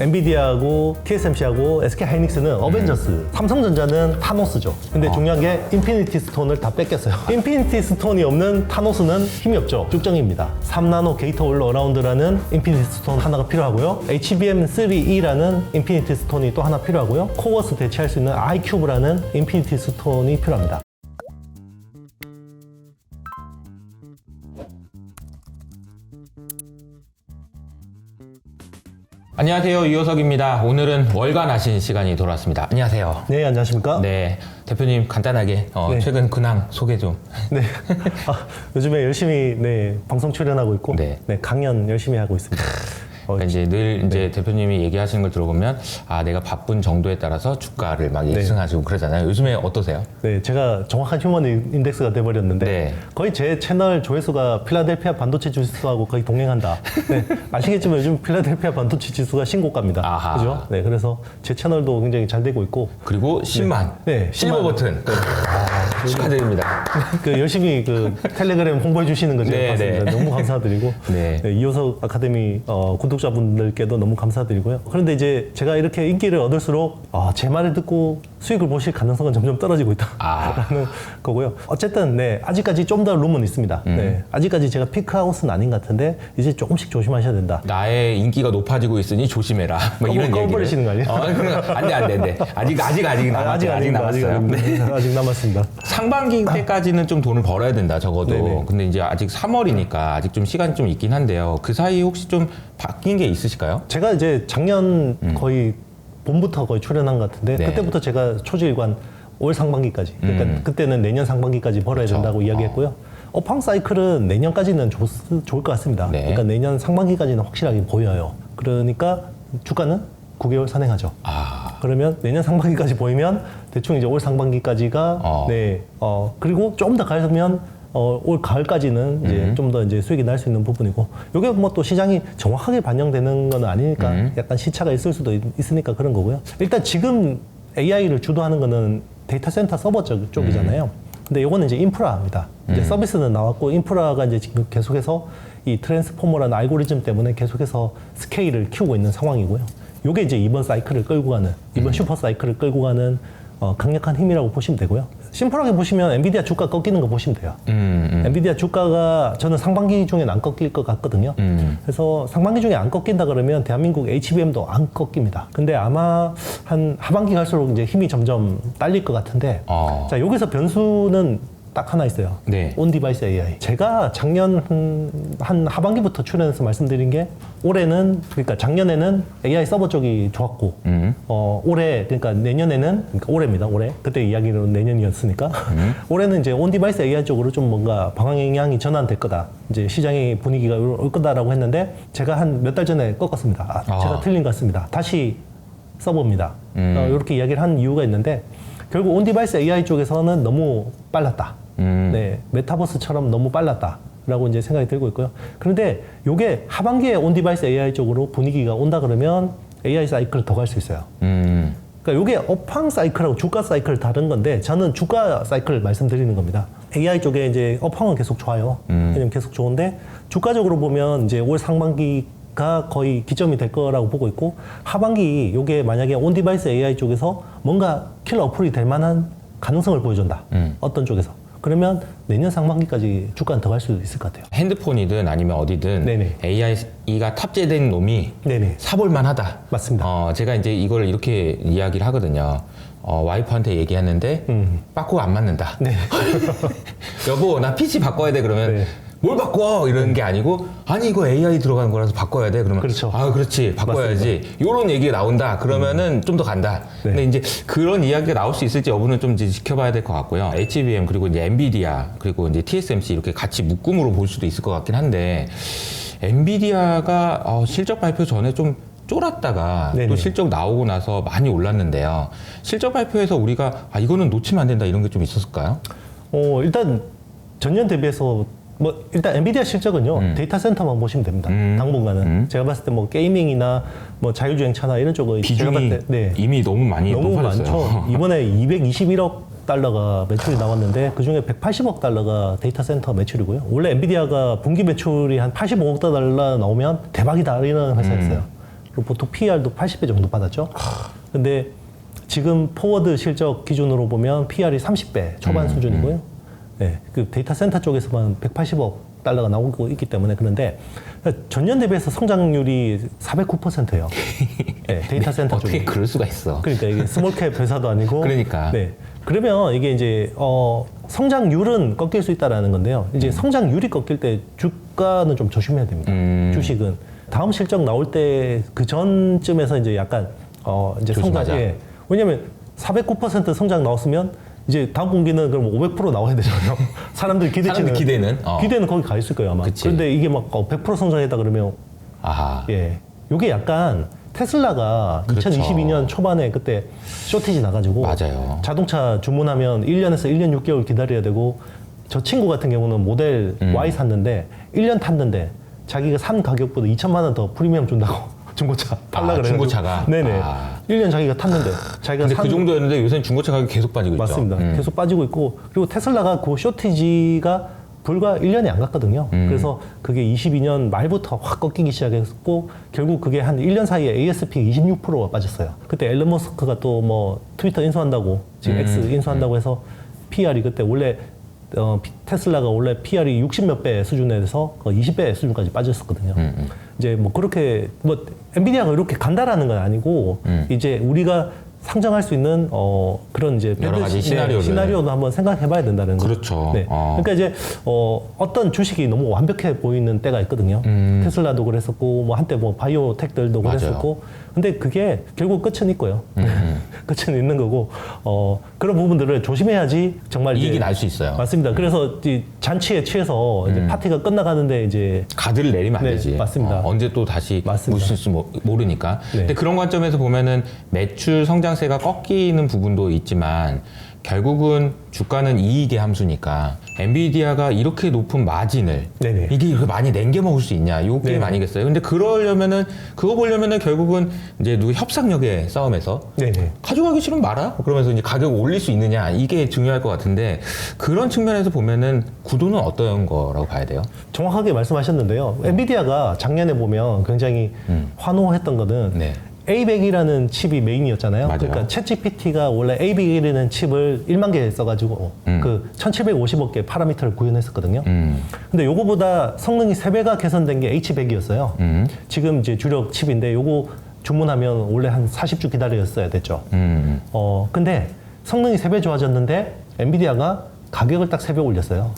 엔비디아하고 TSMC하고 SK하이닉스는 어벤져스, 삼성전자는 타노스죠. 근데 중요한 게 인피니티 스톤을 다 뺏겼어요. 인피니티 스톤이 없는 타노스는 힘이 없죠. 쭉정입니다. 3나노 게이트 올 어라운드라는 인피니티 스톤 하나가 필요하고요. HBM3E라는 인피니티 스톤이 또 하나 필요하고요. 코어스 대체할 수 있는 iCube라는 인피니티 스톤이 필요합니다. 안녕하세요, 이호석입니다. 오늘은 월간하신 시간이 돌아왔습니다. 안녕하세요. 네, 안녕하십니까? 네, 대표님 간단하게 네. 최근 근황 소개 좀. 네. 요즘에 열심히 방송 출연하고 있고 네. 강연 열심히 하고 있습니다. 그러니까 이제 늘 이제 대표님이 얘기하시는 걸 들어보면 내가 바쁜 정도에 따라서 주가를 막 예측하시고 그러잖아요. 요즘에 어떠세요? 네, 제가 정확한 휴먼 인덱스가 돼버렸는데 네. 거의 제 채널 조회수가 필라델피아 반도체 지수하고 거의 동행한다. 네, 아시겠지만 요즘 필라델피아 반도체 지수가 신고가입니다. 아하. 그죠? 네, 그래서 제 채널도 굉장히 잘 되고 있고 그리고 10만. 네, 실버 10만. 버튼. 축하드립니다. 열심히 텔레그램 홍보해 주시는 거 제가 네, 봤습니다. 네. 너무 감사드리고 네. 이호석 아카데미 구독자분들께도 너무 감사드리고요. 그런데 이제 제가 이렇게 인기를 얻을수록 제 말을 듣고 수익을 보실 가능성은 점점 떨어지고 있다라는 거고요. 어쨌든 아직까지 좀 더 룸은 있습니다. 아직까지 제가 피크아웃은 아닌 것 같은데 이제 조금씩 조심하셔야 된다. 나의 인기가 높아지고 있으니 조심해라. 뭐 이런 얘기를. 꺼버리시는 거 아니에요? 안 돼. 아직 남았어요. 네. 아직 남았습니다. 상반기 때까지는 좀 돈을 벌어야 된다, 적어도. 네네. 근데 이제 아직 3월이니까 아직 좀 시간이 좀 있긴 한데요. 그 사이 혹시 좀 바뀐 게 있으실까요? 제가 이제 작년 거의 봄부터 거의 출연한 것 같은데 네. 그때부터 제가 초지일관 올 상반기까지 그러니까 그때는 내년 상반기까지 벌어야 그렇죠. 된다고 이야기했고요. 업황 사이클은 내년까지는 좋을 것 같습니다. 네. 그러니까 내년 상반기까지는 확실하게 보여요. 그러니까 주가는 9개월 선행하죠. 그러면 내년 상반기까지 보이면 대충 이제 올 상반기까지가 그리고 조금 더 가면 올 가을까지는 이제 좀 더 이제 수익이 날 수 있는 부분이고, 요게 뭐 또 시장이 정확하게 반영되는 건 아니니까 약간 시차가 있을 수도 있으니까 그런 거고요. 일단 지금 AI를 주도하는 거는 데이터 센터 서버 쪽이잖아요. 근데 요거는 이제 인프라입니다. 이제 서비스는 나왔고 인프라가 이제 지금 계속해서 이 트랜스포머라는 알고리즘 때문에 계속해서 스케일을 키우고 있는 상황이고요. 요게 이제 이번 사이클을 끌고 가는, 이번 슈퍼 사이클을 끌고 가는 강력한 힘이라고 보시면 되고요. 심플하게 보시면 엔비디아 주가 꺾이는 거 보시면 돼요. 엔비디아 주가가 저는 상반기 중엔 안 꺾일 것 같거든요. 그래서 상반기 중에 안 꺾인다 그러면 대한민국 HBM도 안 꺾입니다. 근데 아마 한 하반기 갈수록 이제 힘이 점점 딸릴 것 같은데, 자, 여기서 변수는 딱 하나 있어요. 네. 온 디바이스 AI. 제가 작년 한 하반기부터 출연해서 말씀드린 게, 올해는, 그러니까 작년에는 AI 서버 쪽이 좋았고, 올해, 그러니까 내년에는, 그러니까 올해입니다, 올해. 그때 이야기는 내년이었으니까. 올해는 이제 온 디바이스 AI 쪽으로 좀 뭔가 방향이 전환될 거다. 이제 시장의 분위기가 올 거다라고 했는데, 제가 한 몇 달 전에 꺾었습니다. 제가 틀린 것 같습니다. 다시 서버입니다. 이렇게 이야기를 한 이유가 있는데, 결국 온 디바이스 AI 쪽에서는 너무 빨랐다. 메타버스처럼 너무 빨랐다라고 이제 생각이 들고 있고요. 그런데 요게 하반기에 온 디바이스 AI 쪽으로 분위기가 온다 그러면 AI 사이클을 더 갈 수 있어요. 그러니까 요게 업황 사이클하고 주가 사이클 다른 건데, 저는 주가 사이클 말씀드리는 겁니다. AI 쪽에 이제 업황은 계속 좋아요. 왜냐면 계속 좋은데, 주가적으로 보면 이제 올 상반기가 거의 기점이 될 거라고 보고 있고, 하반기 요게 만약에 온 디바이스 AI 쪽에서 뭔가 킬러 어플이 될 만한 가능성을 보여준다. 어떤 쪽에서. 그러면 내년 상반기까지 주가는 더 갈 수 있을 것 같아요. 핸드폰이든 아니면 어디든 네네. AI가 탑재된 놈이 네네. 사볼만 하다. 맞습니다. 제가 이제 이걸 이렇게 이야기를 하거든요. 와이프한테 얘기했는데 빠꾸가 안 맞는다. 네. 여보, 나 PC 바꿔야 돼. 그러면 네. 뭘 바꿔? 이런 게 아니고, 아니 이거 AI 들어가는 거라서 바꿔야 돼. 그러면 그렇죠. 그렇지, 바꿔야지. 이런 얘기가 나온다. 그러면은 좀 더 간다. 네. 근데 이제 그런 이야기가 나올 수 있을지 여부는 좀 이제 지켜봐야 될 것 같고요. HBM 그리고 이제 엔비디아 그리고 이제 TSMC 이렇게 같이 묶음으로 볼 수도 있을 것 같긴 한데, 엔비디아가 실적 발표 전에 좀 쫄았다가 네네. 또 실적 나오고 나서 많이 올랐는데요. 실적 발표에서 우리가 이거는 놓치면 안 된다 이런 게 좀 있었을까요? 일단 전년 대비해서 일단 엔비디아 실적은요, 데이터 센터만 보시면 됩니다. 당분간은. 제가 봤을 때 게이밍이나 자율주행차나 이런 쪽의 제가 봤을 때, 이미 너무 많이 너무 높아졌어요. 많죠. 이번에 221억 달러가 매출이 나왔는데, 그 중에 180억 달러가 데이터 센터 매출이고요. 원래 엔비디아가 분기 매출이 한 85억 달러 나오면 대박이다 이런 회사였어요. 그리고 보통 PER도 80배 정도 받았죠. 근데 지금 포워드 실적 기준으로 보면 PER이 30배 초반 수준이고요. 네, 그 데이터 센터 쪽에서만 180억 달러가 나오고 있기 때문에 그런데 전년 대비해서 성장률이 409%예요. 네, 데이터 센터 쪽이. 어떻게 그럴 수가 있어. 그러니까 이게 스몰캡 회사도 아니고. 그러니까. 네. 그러면 이게 이제 성장률은 꺾일 수 있다라는 건데요. 이제 성장률이 꺾일 때 주가는 좀 조심해야 됩니다. 주식은 다음 실적 나올 때 그 전쯤에서 이제 약간 이제 조심하자. 성장. 예. 왜냐면 409% 성장 나왔으면 이제 다음 분기는 그럼 500% 나와야 되잖아요. 사람들 기대치는 기대는 거기 가 있을 거예요 아마. 그치. 그런데 이게 막 100% 성장했다 그러면 아하. 예, 요게 약간 테슬라가 그렇죠. 2022년 초반에 그때 쇼티지 나가지고 맞아요. 자동차 주문하면 1년에서 1년 6개월 기다려야 되고 저 친구 같은 경우는 모델 Y 샀는데 1년 탔는데 자기가 산 가격보다 2천만 원 더 프리미엄 준다고 중고차 팔라 그래가지고 중고차가? 네네. 아. 1년 자기가 탔는데 자기가 근데 그 정도였는데 요새는 중고차 가격이 계속 빠지고 있죠. 맞습니다. 계속 빠지고 있고 그리고 테슬라가 그 쇼티지가 불과 1년이 안 갔거든요. 그래서 그게 22년 말부터 확 꺾이기 시작했고 결국 그게 한 1년 사이에 ASP 26%가 빠졌어요. 그때 앨런 머스크가 또 뭐 트위터 인수한다고 지금 X 인수한다고 해서 PR이 그때 원래 테슬라가 원래 PR이 60몇 배 수준에서 20배 수준까지 빠졌었거든요. 이제 뭐 그렇게 뭐 엔비디아가 이렇게 간다라는 건 아니고 이제 우리가 상정할 수 있는 그런 이제 여러 가지 시나리오도 한번 생각해봐야 된다는 거죠. 그렇죠. 네. 그러니까 이제 어떤 주식이 너무 완벽해 보이는 때가 있거든요. 테슬라도 그랬었고 뭐 한때 뭐 바이오텍들도 맞아요. 그랬었고, 근데 그게 결국 끝은 있고요. 끝은 있는 거고 그런 부분들을 조심해야지 정말 이익이 이제 날 수 있어요. 맞습니다. 그래서 이 잔치에 취해서 이제 파티가 끝나가는데 이제 가드를 내리면 안 네, 되지. 맞습니다. 언제 또 다시 맞습니다. 물쓸지 모르니까. 네. 근데 그런 관점에서 보면은 매출 성장세가 꺾이는 부분도 있지만 결국은 주가는 이익의 함수니까 엔비디아가 이렇게 높은 마진을 네네. 이게 이렇게 많이 냉겨 먹을 수 있냐 요 게임 네네. 아니겠어요? 근데 그러려면은 그거 보려면은 결국은 이제 누구 협상력의 싸움에서 네네. 가져가기 싫으면 말아? 그러면서 이제 가격을 올릴 수 있느냐 이게 중요할 것 같은데 그런 측면에서 보면은 구도는 어떤 거라고 봐야 돼요? 정확하게 말씀하셨는데요. 엔비디아가 작년에 보면 굉장히 환호했던 거는 네. A100이라는 칩이 메인이었잖아요. 맞아요. 그러니까 챗GPT가 원래 A100이라는 칩을 1만 개 써가지고 그 1750억 개 파라미터를 구현했었거든요. 근데 요거보다 성능이 3배가 개선된 게 H100이었어요. 지금 이제 주력 칩인데 요거 주문하면 원래 한 40주 기다렸어야 됐죠. 근데 성능이 3배 좋아졌는데 엔비디아가 가격을 딱 3배 올렸어요.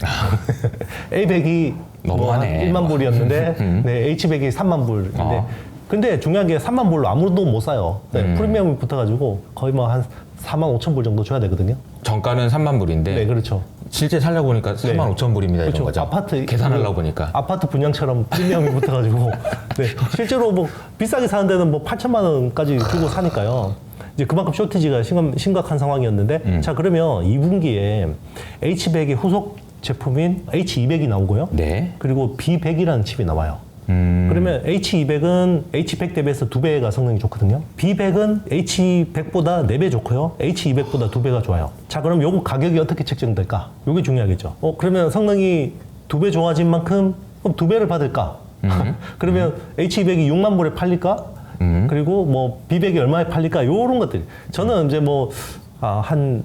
A100이 너무하네. 1만 불이었는데 네, H100이 3만 불인데 근데 중요한 게 3만 불로 아무도 못 사요. 네, 프리미엄이 붙어가지고 거의 뭐 한 4만 5천 불 정도 줘야 되거든요. 정가는 3만 불인데 네, 그렇죠. 실제 살려고 보니까 4만 5천 불입니다. 그렇죠. 이런 거죠. 아파트 계산하려고 보니까. 아파트 분양처럼 프리미엄이 붙어가지고 네, 실제로 뭐 비싸게 사는 데는 뭐 8천만 원까지 주고 사니까요. 이제 그만큼 쇼티지가 심각한 상황이었는데 자 그러면 2분기에 H100의 후속 제품인 H200이 나오고요. 네. 그리고 B100이라는 칩이 나와요. 그러면 H200은 H100 대비해서 2배가 성능이 좋거든요. B100은 H100보다 4배 좋고요. H200보다 2배가 좋아요. 자, 그럼 요거 가격이 어떻게 책정될까? 요게 중요하겠죠. 그러면 성능이 2배 좋아진 만큼 그럼 2배를 받을까? 그러면 H200이 6만 불에 팔릴까? 그리고 뭐 B100이 얼마에 팔릴까? 요런 것들. 저는 이제 뭐 한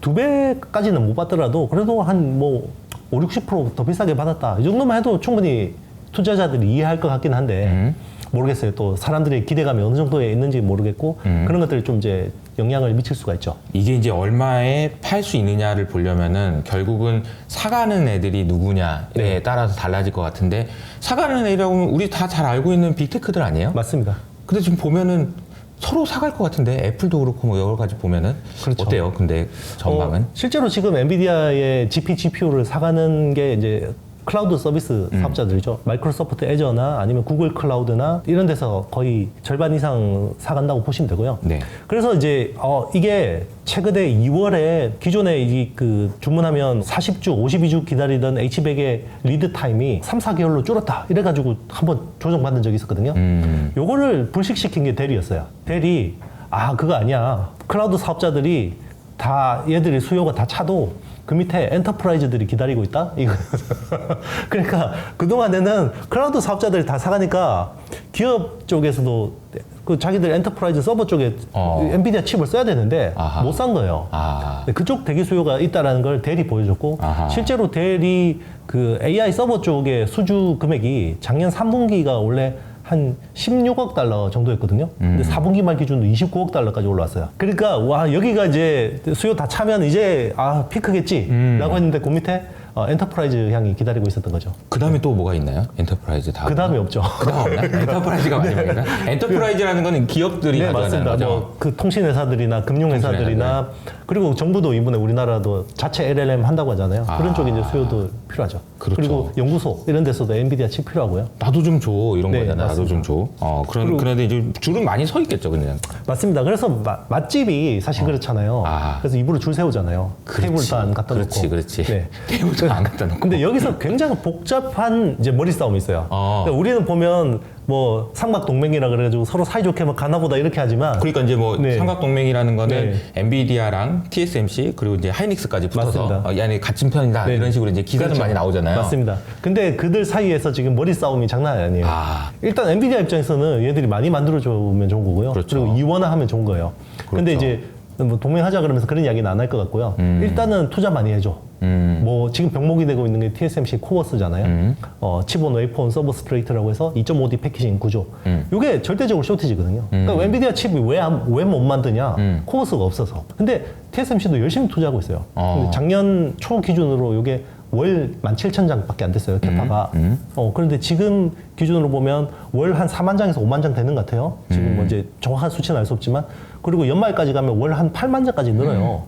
2배까지는 못 받더라도 그래도 한 뭐 5, 60% 비싸게 받았다. 이 정도만 해도 충분히 투자자들이 이해할 것 같긴 한데 모르겠어요. 또 사람들의 기대감이 어느 정도에 있는지 모르겠고 그런 것들이 좀 이제 영향을 미칠 수가 있죠. 이게 이제 얼마에 팔 수 있느냐를 보려면은 결국은 사가는 애들이 누구냐에 네. 따라서 달라질 것 같은데 사가는 애라고 하면 우리 다 잘 알고 있는 빅테크들 아니에요? 맞습니다. 근데 지금 보면은 서로 사갈 것 같은데 애플도 그렇고 뭐 여러 가지 보면은 그렇죠. 어때요? 근데 전망은? 실제로 지금 엔비디아의 GPU를 사가는 게 이제 클라우드 서비스 사업자들이죠. 마이크로소프트 애저나 아니면 구글 클라우드나 이런 데서 거의 절반 이상 사간다고 보시면 되고요. 네. 그래서 이제 이게 최근에 2월에 기존에 그 주문하면 40주, 52주 기다리던 H100의 리드 타임이 3, 4개월로 줄었다. 이래가지고 한번 조정받은 적이 있었거든요. 요거를 불식시킨 게 델이었어요. 델이 그거 아니야. 클라우드 사업자들이 다 얘들이 수요가 다 차도 그 밑에 엔터프라이즈들이 기다리고 있다? 이거. 그러니까 그동안에는 클라우드 사업자들이 다 사가니까 기업 쪽에서도 그 자기들 엔터프라이즈 서버 쪽에 엔비디아 칩을 써야 되는데 못 산 거예요. 그쪽 대기 수요가 있다라는 걸 델이 보여줬고 실제로 델이 그 AI 서버 쪽의 수주 금액이 작년 3분기가 원래 한 16억 달러 정도였거든요. 근데 4분기 말 기준으로 29억 달러까지 올라왔어요. 그러니까 와 여기가 이제 수요 다 차면 이제 피크겠지라고 했는데 그 밑에 엔터프라이즈 향이 기다리고 있었던 거죠. 그 다음에 또 뭐가 있나요? 엔터프라이즈 다음. 그 다음에 없죠. 그 다음 없나? 엔터프라이즈가 마지막인가? 엔터프라이즈라는 거는 기업들이 네, 가져가는 맞습니다. 거죠. 뭐 그 통신회사들이나 금융회사들이나 그리고 정부도 이번에 우리나라도 자체 LLM 한다고 하잖아요. 그런 쪽에 이제 수요도 필요하죠. 그렇죠. 그리고 연구소 이런 데서도 엔비디아 칩 필요하고요. 나도 좀 줘 이런 네, 거잖아. 나도 좀 줘. 그런데 이제 줄은 많이 서 있겠죠, 그냥. 맞습니다. 그래서 맛집이 사실 그렇잖아요. 그래서 입으로 줄 세우잖아요. 테이블도 안 갖다 놓고. 그렇지. 네. 테이블도 안 갖다 놓고. 근데 여기서 굉장히 복잡한 이제 머리 싸움이 있어요. 그러니까 우리는 보면 뭐 삼각동맹이라 그래가지고 서로 사이좋게 막 가나보다 이렇게 하지만 그러니까 이제 뭐 네. 삼각동맹이라는 거는 엔비디아랑 TSMC 그리고 이제 하이닉스까지 붙어서 얘네 같은 편이다 이런 식으로 이제 기사도 그렇죠. 많이 나오잖아요. 맞습니다. 근데 그들 사이에서 지금 머리 싸움이 장난 아니에요. 일단 엔비디아 입장에서는 얘들이 많이 만들어주면 좋은 거고요. 그렇죠. 그리고 이원화하면 좋은 거예요. 근데 이제 뭐 동맹하자 그러면서 그런 이야기는 안 할 것 같고요. 일단은 투자 많이 해줘. 뭐 지금 병목이 되고 있는 게 TSMC 코어스잖아요. 칩온 웨이폰 서버 스트레이트라고 해서 2.5D 패키징 구조. 이게 절대적으로 쇼티지거든요. 그러니까 엔비디아 칩이 왜 못 만드냐? 코어스가 없어서. 근데 TSMC도 열심히 투자하고 있어요. 근데 작년 초 기준으로 이게 월 17,000장밖에 안 됐어요, 캐파가. 그런데 지금 기준으로 보면 월 한 4만 장에서 5만 장 되는 것 같아요. 지금 뭐 이제 정확한 수치는 알 수 없지만. 그리고 연말까지 가면 월 한 8만 장까지 늘어요.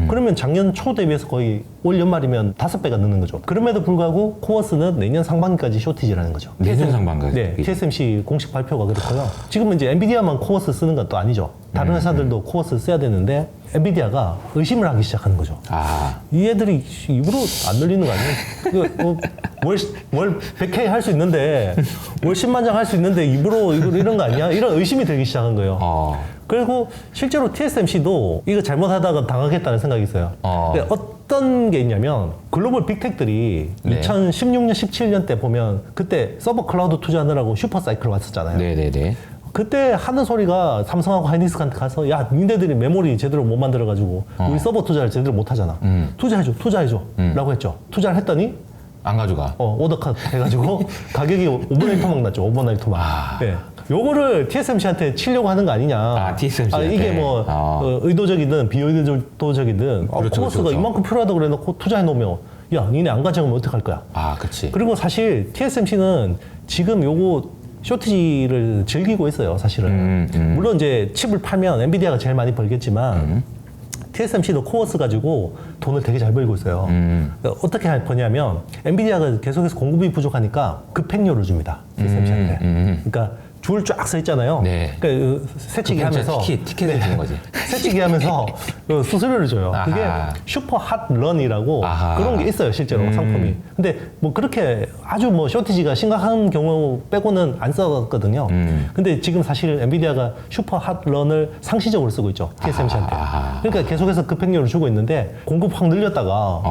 그러면 작년 초 대비해서 거의 올 연말이면 5배가 느는 거죠. 그럼에도 불구하고 코어스는 내년 상반기까지 쇼티지라는 거죠. 내년 상반기까지? 네, TSMC 공식 발표가 그렇고요. 지금은 이제 엔비디아만 코어스 쓰는 건 또 아니죠. 다른 회사들도 코어스 써야 되는데 엔비디아가 의심을 하기 시작하는 거죠. 이 애들이 입으로 안 늘리는 거 아니에요? 월 100K 할 수 있는데 월 10만 장 할 수 있는데 입으로 이런 거 아니야? 이런 의심이 들기 시작한 거예요. 그리고 실제로 TSMC도 이거 잘못하다가 당하겠다는 생각이 있어요. 어떤 게 있냐면 글로벌 빅텍들이 2016년, 17년 때 보면 그때 서버 클라우드 투자하느라고 슈퍼사이클 왔었잖아요. 네네네. 그때 하는 소리가 삼성하고 하이닉스한테 가서 야 니네들이 메모리 제대로 못 만들어가지고 우리 서버 투자를 제대로 못 하잖아. 투자해줘 라고 했죠. 투자를 했더니 안 가져가. 오더컷 해가지고 가격이 오버나이트 토막 났죠. 오버나이트 토막. 네. 요거를 TSMC한테 치려고 하는 거 아니냐. TSMC한테. 이게 뭐 의도적이든 비의도적이든 코어스가 이만큼 필요하다고 그래놓고 투자해 놓으면 야 니네 안 가져가면 어떡할 거야. 그렇지. 그리고 사실 TSMC는 지금 요거 쇼티지를 즐기고 있어요, 사실은. 물론 이제 칩을 팔면 엔비디아가 제일 많이 벌겠지만 TSMC도 코어스 가지고 돈을 되게 잘 벌고 있어요. 그러니까 어떻게 버냐면 엔비디아가 계속해서 공급이 부족하니까 급행료를 줍니다, TSMC한테. 그러니까 줄 쫙 서 있잖아요. 네. 그러니까 새치기 하면서 티켓을 주는 거지. 새치기 하면서 수수료를 줘요. 그게 슈퍼 핫 런이라고 그런 게 있어요, 실제로 상품이. 근데 뭐 그렇게 아주 뭐 쇼티지가 심각한 경우 빼고는 안 썼거든요. 근데 지금 사실 엔비디아가 슈퍼 핫 런을 상시적으로 쓰고 있죠, TSMC한테. 그러니까 계속해서 급행료를 주고 있는데 공급 확 늘렸다가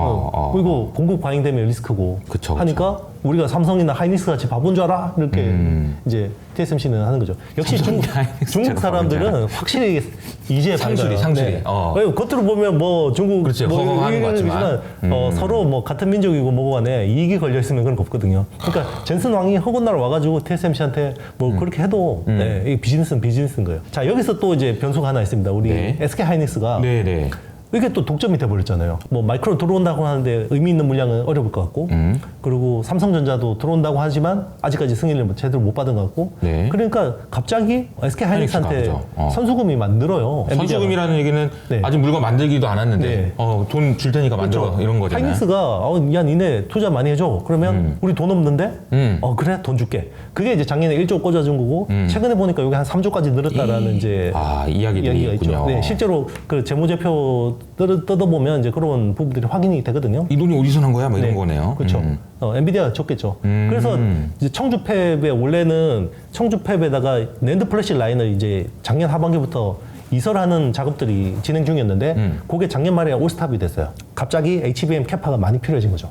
그리고 공급 과잉되면 리스크고 하니까 우리가 삼성이나 하이닉스 같이 바본 줄 알아? 이렇게 이제 TSMC는 하는 거죠. 역시 중국 사람들은 확실히 이제 상술이. 겉으로 보면 뭐 중국 허허하는 것 같지만 서로 뭐 같은 민족이고 뭐고 간에 이익이 걸려 있으면 그런 거 없거든요. 그러니까 젠슨 왕이 허군나라 와가지고 TSMC한테 뭐 그렇게 해도 이게 비즈니스는 비즈니스인 거예요. 자 여기서 또 이제 변수가 하나 있습니다. 우리 SK 하이닉스가 이게 또 독점이 돼버렸잖아요. 뭐 마이크로 들어온다고 하는데 의미 있는 물량은 어려울 것 같고 그리고 삼성전자도 들어온다고 하지만 아직까지 승인을 제대로 못 받은 것 같고 그러니까 갑자기 SK 하이닉스한테 선수금이 막 늘어요. 선수금이라는 얘기는 아직 물건 만들기도 않았는데 돈 줄 테니까 만들어 이런 거잖아요. 하이닉스가 야 니네 투자 많이 해줘. 그러면 우리 돈 없는데 그래 돈 줄게. 그게 이제 작년에 1조 꽂아준 거고 최근에 보니까 여기 한 3조까지 늘었다라는 이제 이야기가 있죠. 네, 실제로 그 재무제표 뜯어보면 이제 그런 부분들이 확인이 되거든요. 이 돈이 어디서 난 거야? 뭐 이런 거네요. 그렇죠. 엔비디아가 줬겠죠. 그래서 이제 청주팹에 원래는 청주팹에다가 낸드 플래시 라인을 이제 작년 하반기부터 이설하는 작업들이 진행 중이었는데 그게 작년 말에 올스탑이 됐어요. 갑자기 HBM 캐파가 많이 필요해진 거죠.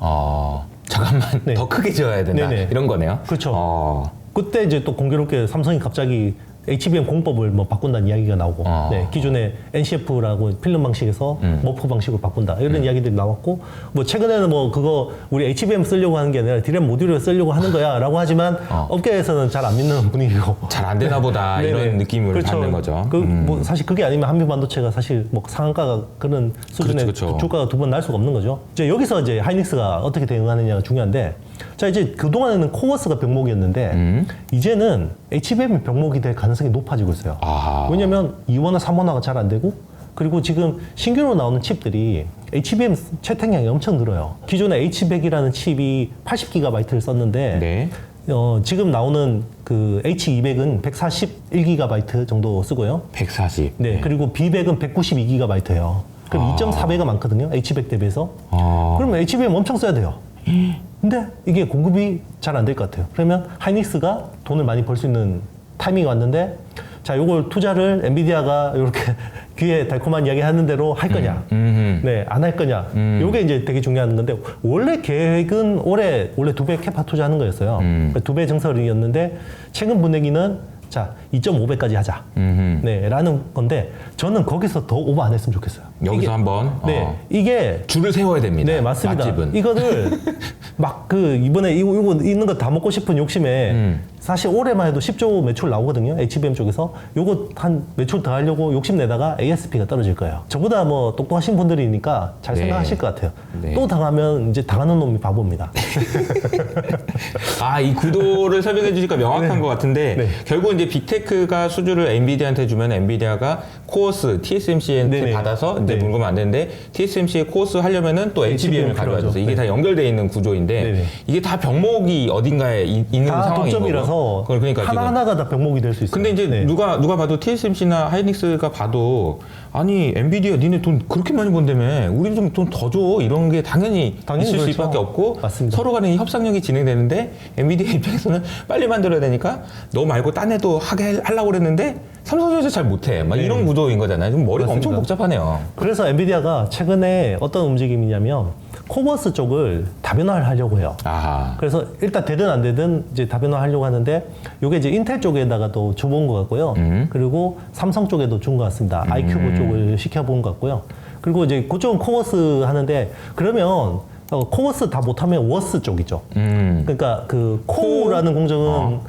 잠깐만 네. 더 크게 지어야 된다. 네네. 이런 거네요. 그렇죠. 그때 이제 또 공교롭게 삼성이 갑자기 HBM 공법을 뭐 바꾼다는 이야기가 나오고, 네, 기존의 NCF라고 필름 방식에서 머프 방식으로 바꾼다 이런 이야기들이 나왔고, 뭐 최근에는 뭐 그거 우리 HBM 쓰려고 하는 게 아니라 디램 모듈을 쓰려고 하는 거야라고 하지만 업계에서는 잘 안 믿는 분위기고. 잘 안 되나 보다 네네. 이런 느낌을 그렇죠. 받는 거죠. 뭐 사실 그게 아니면 한미 반도체가 사실 뭐 상한가가 그런 수준의 그렇죠. 주가가 두 번 날 수가 없는 거죠. 이제 여기서 이제 하이닉스가 어떻게 대응하느냐가 중요한데, 자 이제 그 동안에는 코어스가 병목이었는데 이제는 HBM이 병목이 될 가능성이 높아지고 있어요. 왜냐면 2원화, 3원화가 잘 안 되고, 그리고 지금 신규로 나오는 칩들이 HBM 채택량이 엄청 늘어요. 기존에 H100이라는 칩이 80GB를 썼는데 네. 지금 나오는 그 H200은 141GB 정도 쓰고요. 140. 네, 그리고 B100은 192GB예요. 그럼 2.4배가 많거든요. H100 대비해서. 그러면 HBM 엄청 써야 돼요. 근데 이게 공급이 잘 안 될 것 같아요. 그러면 하이닉스가 돈을 많이 벌 수 있는 타이밍이 왔는데, 자, 요걸 투자를 엔비디아가 이렇게 귀에 달콤한 이야기 하는 대로 할 거냐, 네, 안 할 거냐, 요게 이제 되게 중요한 건데, 원래 계획은 원래 2배 캐파 투자하는 거였어요. 2배 증설이었는데, 최근 분위기는 자, 2.5배까지 하자. 네, 라는 건데, 저는 거기서 더 오버 안 했으면 좋겠어요. 여기서 한번 네, 이게 줄을 세워야 됩니다. 네, 맞습니다. 맛집은. 이거를 막 이번에 이거 있는 거 다 먹고 싶은 욕심에 사실 올해만 해도 10조 매출 나오거든요. HBM 쪽에서. 요거 한 매출 더 하려고 욕심내다가 ASP가 떨어질 거예요. 저보다 뭐 똑똑하신 분들이니까 잘 네. 생각하실 것 같아요. 네. 또 당하면 이제 당하는 놈이 바보입니다. 이 구도를 설명해 주시니까 명확한 것 같은데, 네. 결국 이제 빅테크가 수주를 엔비디아한테 주면 엔비디아가 코어스, TSMC한테 네네. 받아서 이제 네. 물건을 만드는데, TSMC의 코어스 하려면은 또 HBM을 가져와줘서 필요하죠. 이게 네. 다 연결되어 있는 구조인데, 네네. 이게 다 병목이 어딘가에 있는 다 상황인 독점이라서 거고. 그러니까 지금. 하나하나가 다 병목이 될 수 있어요. 근데 이제 네. 누가 봐도 TSMC나 하이닉스가 봐도, 아니 엔비디아 니네 돈 그렇게 많이 번다며 우리 좀 돈 더 줘, 이런 게 당연히 있을 그렇죠. 수밖에 없고, 맞습니다. 서로 간에 협상력이 진행되는데 엔비디아 입장에서는 빨리 만들어야 되니까 너 말고 딴 애도 하려고 그랬는데 삼성전자 잘 못해, 막 네. 이런 구도인 거잖아요. 좀 머리가 맞습니다. 엄청 복잡하네요. 그래서 엔비디아가 최근에 어떤 움직임이냐면 코버스 쪽을 다변화를 하려고 해요. 그래서 일단 되든 안 되든 이제 다변화 하려고 하는데, 요게 이제 인텔 쪽에다가 또 줘본 것 같고요. 그리고 삼성 쪽에도 준 것 같습니다. iQB 쪽을 시켜본 것 같고요. 그리고 이제 그쪽은 코버스 하는데, 그러면 코버스 다 못하면 워스 쪽이죠. 그러니까 그 코어라는 공정은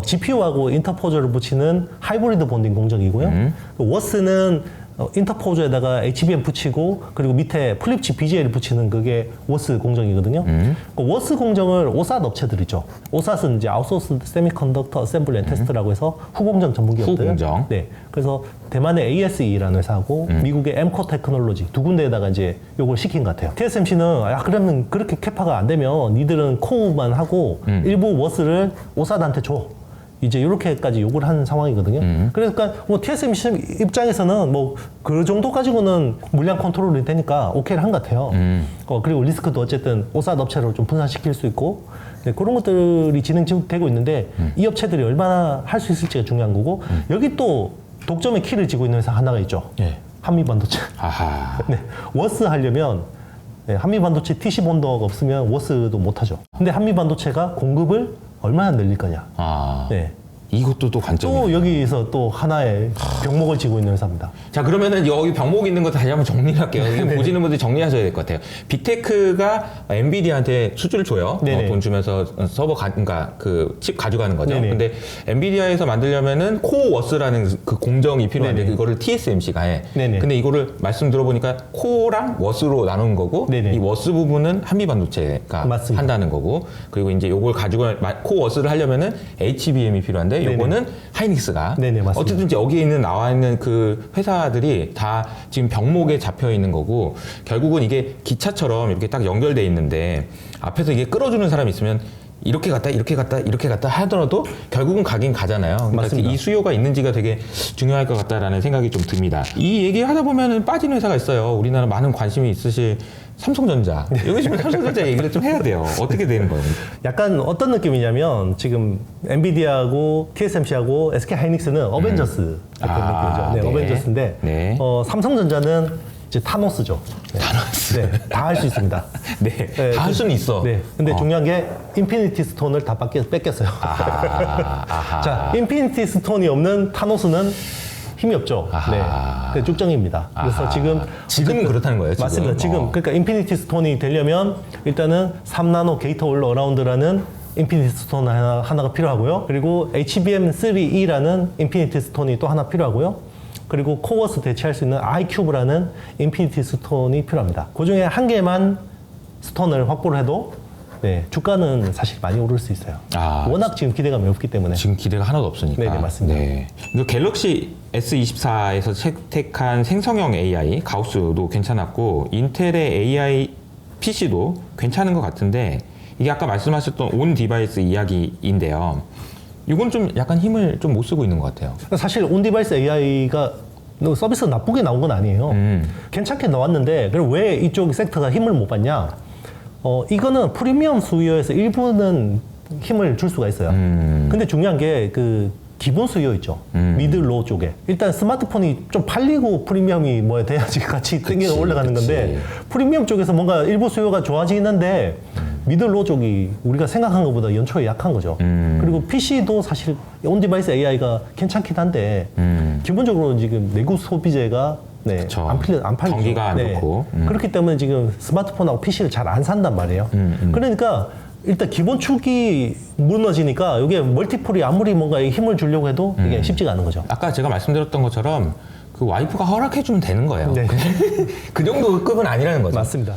GPU하고 인터포저를 붙이는 하이브리드 본딩 공정이고요. 워스는 인터포저에다가 HBM 붙이고, 그리고 밑에 플립치 BGA를 붙이는 그게 워스 공정이거든요. 그 워스 공정을 오삿 업체들이죠. 오삿은 이제 아웃소스 세미컨덕터 어셈블리 앤 테스트라고 해서 후공정 전문 기업들. 후공정. 네. 그래서 대만의 ASE라는 회사하고 미국의 엠코 테크놀로지 두 군데에다가 이제 요걸 시킨 것 같아요. TSMC는 그러면 그렇게 캐파가 안 되면 니들은 코어만 하고 일부 워스를 오삿한테 줘. 이제 이렇게까지 요구를 하는 상황이거든요. 그러니까 뭐 TSMC 입장에서는 뭐 그 정도 가지고는 물량 컨트롤이 되니까 오케이를 한 것 같아요. 그리고 리스크도 어쨌든 오삿 업체로 좀 분산시킬 수 있고, 네, 그런 것들이 진행되고 있는데 이 업체들이 얼마나 할 수 있을지가 중요한 거고, 여기 또 독점의 키를 쥐고 있는 회사 하나가 있죠. 한미 반도체. 네, 워스 하려면 네, 한미 반도체 TC 본더가 없으면 워스도 못 하죠. 근데 한미 반도체가 공급을 얼마나 늘릴 거냐. 네. 이것도 또 관점이에요. 또 여기서 또 하나의 병목을 쥐고 있는 회사입니다. 자, 그러면은 여기 병목 있는 거 다시 한번 정리를 할게요. 이거 보시는 분들이 정리하셔야 될 것 같아요. 빅테크가 엔비디아한테 수주를 줘요. 돈 주면서 서버 그러니까 그 칩 가져가는 거죠. 네네. 근데 엔비디아에서 만들려면은 코어워스라는 그 공정이 필요한데, 네네. 그거를 TSMC가 해. 네네. 근데 이거를 말씀 들어보니까 코어랑 워스로 나눈 거고, 네네. 이 워스 부분은 한미반도체가 맞습니다. 한다는 거고, 그리고 이제 요걸 가지고 코어워스를 하려면은 HBM이 필요한데, 요거는 하이닉스가. 네네, 맞습니다. 어쨌든 이제 여기에 나와 있는 그 회사들이 다 지금 병목에 잡혀 있는 거고, 결국은 이게 기차처럼 이렇게 딱 연결돼 있는데 앞에서 이게 끌어주는 사람이 있으면 이렇게 갔다 이렇게 갔다 이렇게 갔다 하더라도 결국은 가긴 가잖아요. 그러니까 맞습니다. 이 수요가 있는지가 되게 중요할 것 같다라는 생각이 좀 듭니다. 이 얘기 하다 보면은 빠지는 회사가 있어요. 우리나라 많은 관심이 있으실 삼성전자. 여기 지금 삼성전자 얘기를 좀 해야 돼요. 어떻게 되는 거예요? 약간 어떤 느낌이냐면 지금 엔비디아하고 TSMC하고 SK 하이닉스는 어벤져스 같은 느낌이죠. 네, 네. 어벤져스인데 네. 삼성전자는 이제 타노스죠. 네. 타노스. 네, 다 할 수 있습니다. 네, 네, 다 할 수는 있어. 네, 근데 중요한 게 인피니티 스톤을 다 뺏겼어요. 아하. 자, 인피니티 스톤이 없는 타노스는 힘이 없죠. 아하. 네, 그 쭉정입니다. 그래서 아하. 지금은 그렇다는 거예요. 지금? 맞습니다. 지금 그러니까 인피니티 스톤이 되려면 일단은 3나노 게이트 올 어라운드라는 인피니티 스톤 하나가 필요하고요. 그리고 HBM3E라는 인피니티 스톤이 또 하나 필요하고요. 그리고 코어스 대체할 수 있는 iCube라는 인피니티 스톤이 필요합니다. 그 중에 한 개만 스톤을 확보를 해도 네, 주가는 사실 많이 오를 수 있어요. 워낙 지금 기대감이 없기 때문에. 지금 기대가 하나도 없으니까. 네네, 맞습니다. 네. 그 갤럭시 S24에서 채택한 생성형 AI 가우스도 괜찮았고 인텔의 AI PC도 괜찮은 것 같은데 이게 아까 말씀하셨던 온 디바이스 이야기인데요. 이건 좀 약간 힘을 좀 못 쓰고 있는 것 같아요. 사실 온디바이스 AI가 서비스가 나쁘게 나온 건 아니에요. 괜찮게 나왔는데 그럼 왜 이쪽 섹터가 힘을 못 받냐? 이거는 프리미엄 수요에서 일부는 힘을 줄 수가 있어요. 근데 중요한 게 그 기본 수요 있죠. 미드 로우 쪽에. 일단 스마트폰이 좀 팔리고 프리미엄이 뭐 돼야지 같이 땡겨 올라가는 건데 프리미엄 쪽에서 뭔가 일부 수요가 좋아지긴 한데 미드 로우 쪽이 우리가 생각한 것보다 연초에 약한 거죠. 그리고 PC도 사실 온디바이스 AI가 괜찮긴 한데 기본적으로 지금 내구 소비재가 네, 그쵸. 안 팔리죠. 경기가 안 좋고. 그렇기 때문에 지금 스마트폰하고 PC를 잘 안 산단 말이에요. 그러니까 일단 기본 축이 무너지니까 이게 멀티폴이 아무리 뭔가 힘을 주려고 해도 이게 쉽지가 않은 거죠. 아까 제가 말씀드렸던 것처럼 그 와이프가 허락해주면 되는 거예요. 네. 그 정도 급은 아니라는 거죠. 맞습니다.